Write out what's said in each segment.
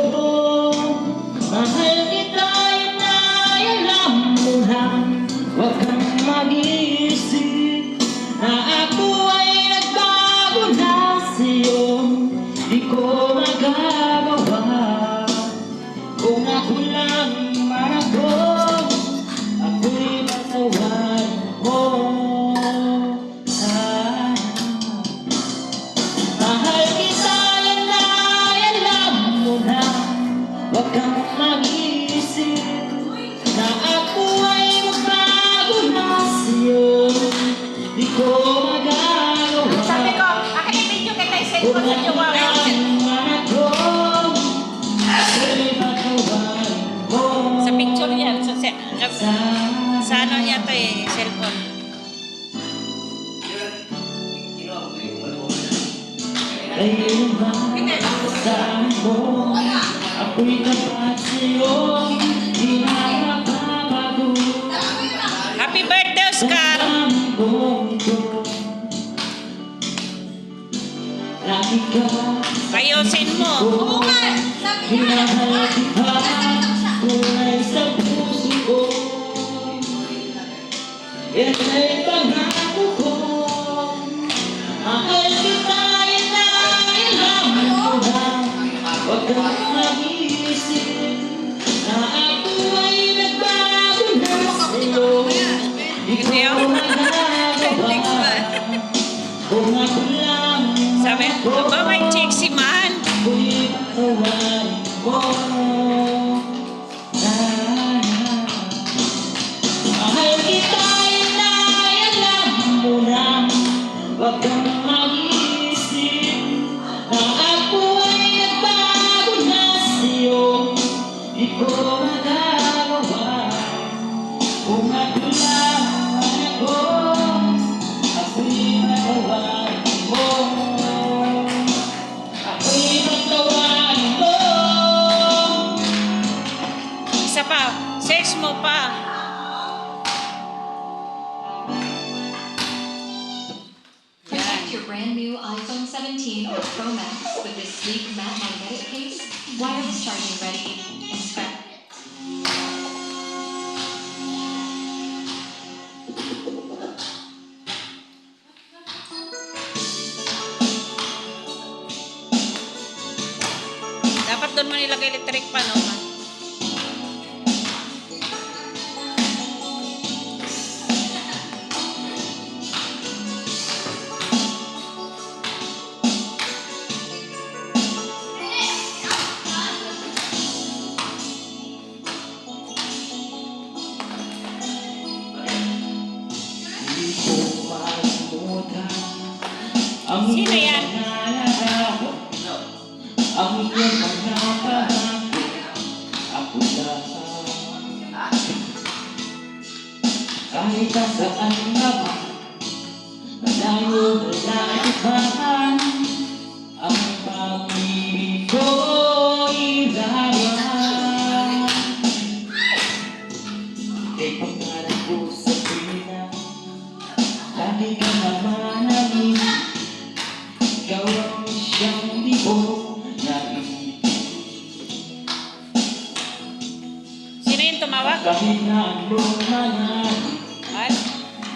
ko. Mahal kita, yun ay alam mo na. Huwag kang mag-iisip na ako ay nagbago na sa'yo. Di ko magagawa kung ako lang manakot, ako'y patawarin mo. Mahal kita, yan ay alam mo na. Huwag kang mag-iisip na ako ay magbago na sa'yo. Di ko magagawa. Sabi ko, akin yung video kita i-send ko sa inyo. Sa picture yan. Sa ano niya to eh, cellphone. Ayun ba saan mo? Ako'y tapat sa'yo, di na mapapago. Happy birthday, Oscar! Lagi ka Ayusin mo. Oo nga! hinahal kita, kulay sa puso ko. Yan ay pangako ko. Mahal kita, yan ay alam mo na. Huwag kang mag-iisip na ako ay nagbago na sa'yo. Di ko magagawa kung ako lang Sabi, ba may chick si man? ako'y patawarin mo. Mahal kita, yan ay alam mo na. Huwag kang mag-iisip na ako ay nagbago na sa'yo. Di ko magagawa kung ako lang ako, ako'y patawarin mo. Ako'y patawarin mo. Isa pa, sex mo pa. Protect your brand new iPhone 17 or Pro Max with this sleek matte magnetic case, wireless charging ready, and scrap. Dapat doon mo nilagay electric pan, no? Di ko makalimutan ang Sino yan? iyong nangarap, ang iyong pagkakahapon. Ako lang kahit saan naman, malayo na ibahan, ang pag-ibig ko'y laban. Kay pangarap ko sa pina, lagi ka naman namin. Ikaw ang siyang di ko naibig. Sino yung tumawag? Kahit na anong mangyari, What?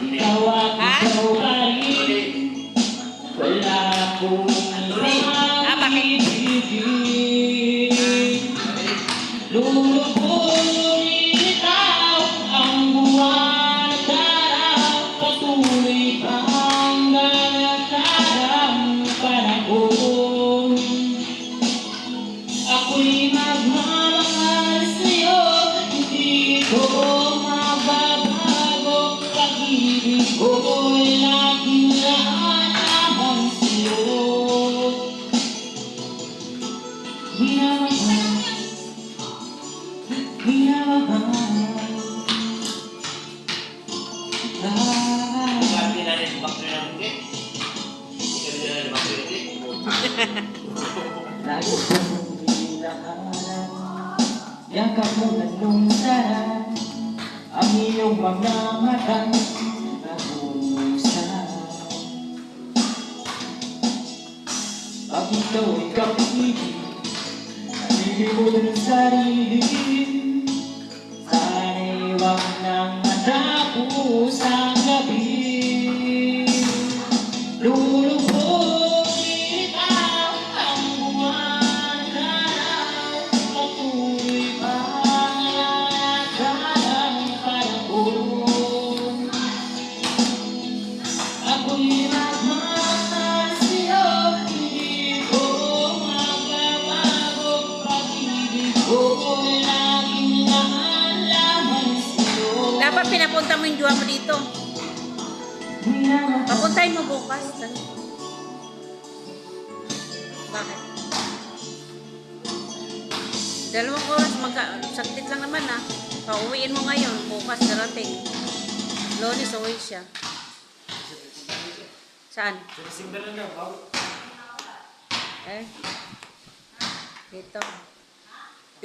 ikaw ang Ha? ikaw ay wala akong Bakit? ibigin. Lulubog itaw ang buwan at araw, patuloy hanggang nagkarang panahon. Ako'y magmamahal sa'yo, hindi ko mababago. Pag-ibig ko'y laging lamang sa'yo. Minamahal, minamahal. Sabi na rin bakit ng hindi. Hindi ka rin bakit hindi. Lagi kong hinahanap, yakap mo nalungsaran, ang iyong mga matang nahulusan. Pag ikaw ay kapigil, libot ng sarili. Sana'y wag nang matapos ang gabi. Lulubog ang buwan na patuloy pa ang panahon. Ako'y nagmamahal sa'yo, hindi ko magbabago. Pag-ibig ko'y laging naalaman sa'yo. Dapat pinapunta mo yung jowa mo dito. Papuntahin mo bukas. Bakit? 2 oras, saglit lang naman ah. Pauwiin mo ngayon, bukas darating. Lunes, uwi siya. Saan? Sa December na daw. Eh? Dito.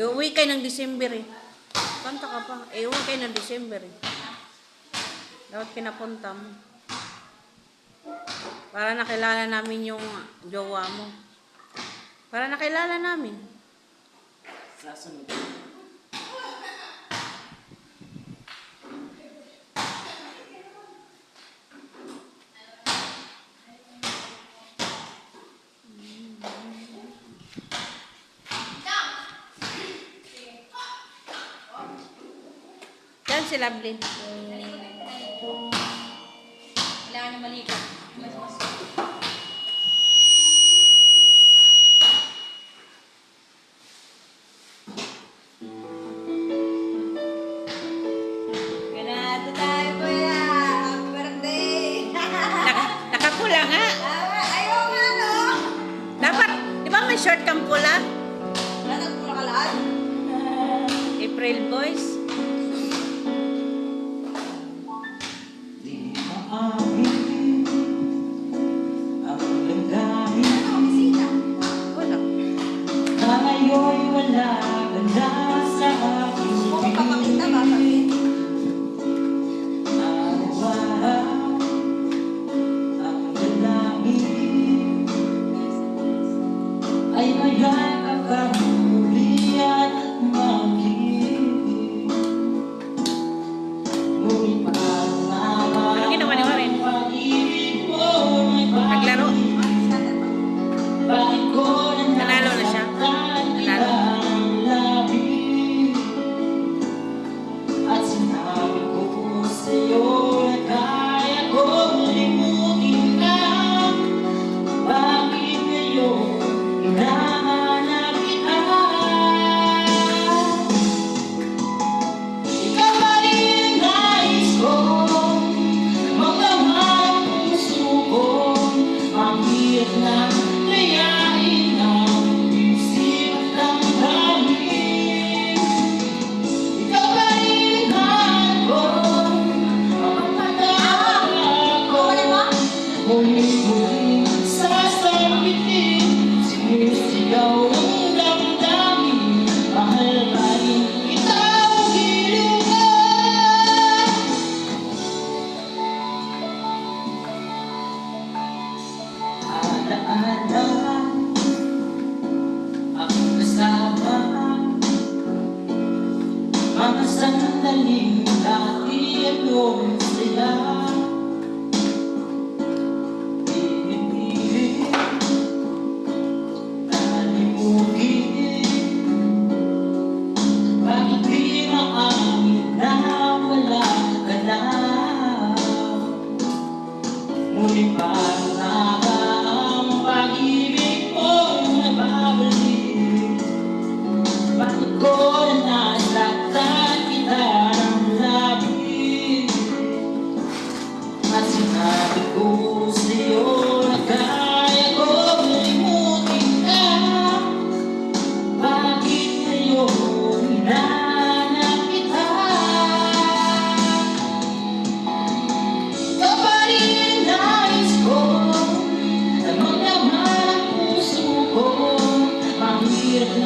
Uwi kayo ng December eh. Kanta ka pa. Uwi kayo ng December eh. Dapat pinapunta mo. Para nakilala namin yung jowa mo. Para nakilala namin. Sasunod. Yan si Lovelyn. Kailangan niya maligo. Ganado tayo, kuya. Happy birthday. Nakapula nga. Ayaw nga, no? Dapat, di ba may short kang pula? Natagpula ka lahat. April Boys. Di maamin ang damdamin. Bisita. Wala. Ngayo'y wala ka na sa aking Kung papakita, papakita. araw-araw ang dalangin ay mayakap kang hulihan at makinig. Ngunit parang Ano ginawa ni Warren? pag-ibig mo ay Naglaro. bakit ko Nanalo na siya. Nanalo. at sinabi ko sa'yo na kaya kong limutin ka. Bakit ngayon hinahanap kita? Ikaw ba rin ang nais ko? Magdamang puso ko. Ang hirap ng layain ng isip at damdamin. Ikaw ba rin ang ko? Mapapatawag ko. Muli-muling sasabitin, sinisigaw ang damdamin. Mahal pa rin kita o giliw ka. Alaala ang kasama, mga sandaling dati at noon sila. Pinipilit, nalimutin, bakit di maamin na wala ka na? Ngunit parang ang pag-ibig mo nababalik. Bakit ko na nasaktan kita ng labis? At sinabi ko sa'yo na kaya ko limutin ka. Bakit ngayon hinahanap kita? Ikaw pa rin ang nais ko, na magdamag ang puso ko. Mahirap na